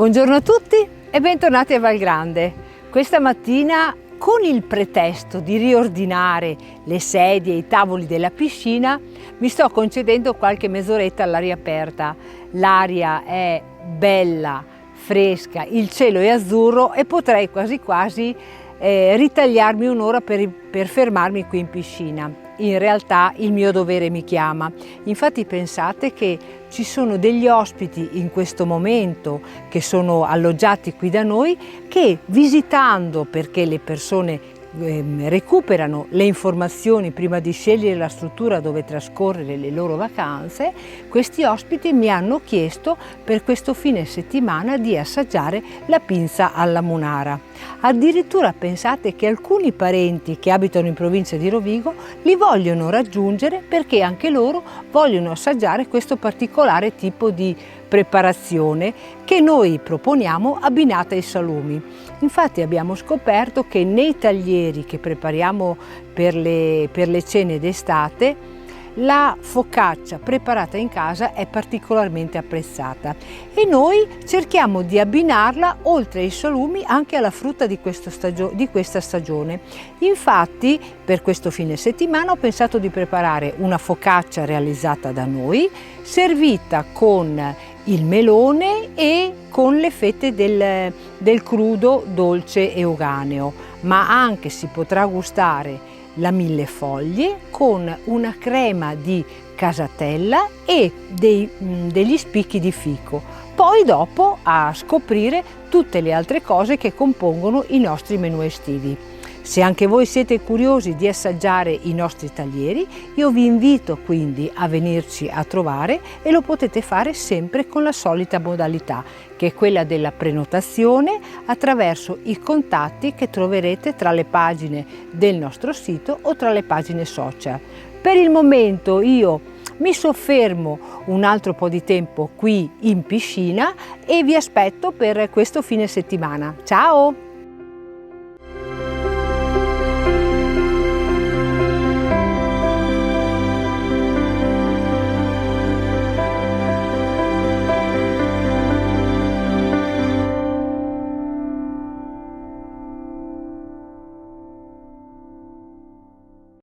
Buongiorno a tutti e bentornati a Valgrande. Questa mattina, con il pretesto di riordinare le sedie e i tavoli della piscina, mi sto concedendo qualche mezz'oretta all'aria aperta. L'aria è bella, fresca, il cielo è azzurro e potrei quasi quasi ritagliarmi un'ora per fermarmi qui in piscina. In realtà il mio dovere mi chiama. Infatti pensate che ci sono degli ospiti in questo momento che sono alloggiati qui da noi che, visitando, perché le persone recuperano le informazioni prima di scegliere la struttura dove trascorrere le loro vacanze, questi ospiti mi hanno chiesto per questo fine settimana di assaggiare la pinza alla Munara. Addirittura pensate che alcuni parenti che abitano in provincia di Rovigo li vogliono raggiungere perché anche loro vogliono assaggiare questo particolare tipo di preparazione che noi proponiamo abbinata ai salumi. Infatti abbiamo scoperto che nei taglieri che prepariamo per le cene d'estate la focaccia preparata in casa è particolarmente apprezzata e noi cerchiamo di abbinarla oltre ai salumi anche alla frutta di questa stagione. Infatti per questo fine settimana ho pensato di preparare una focaccia realizzata da noi, servita con il melone e con le fette del crudo dolce e oganeo, ma anche si potrà gustare la millefoglie con una crema di casatella e degli spicchi di fico. Poi dopo a scoprire tutte le altre cose che compongono i nostri menù estivi. Se anche voi siete curiosi di assaggiare i nostri taglieri, io vi invito quindi a venirci a trovare e lo potete fare sempre con la solita modalità, che è quella della prenotazione attraverso i contatti che troverete tra le pagine del nostro sito o tra le pagine social. Per il momento io mi soffermo un altro po' di tempo qui in piscina e vi aspetto per questo fine settimana. Ciao!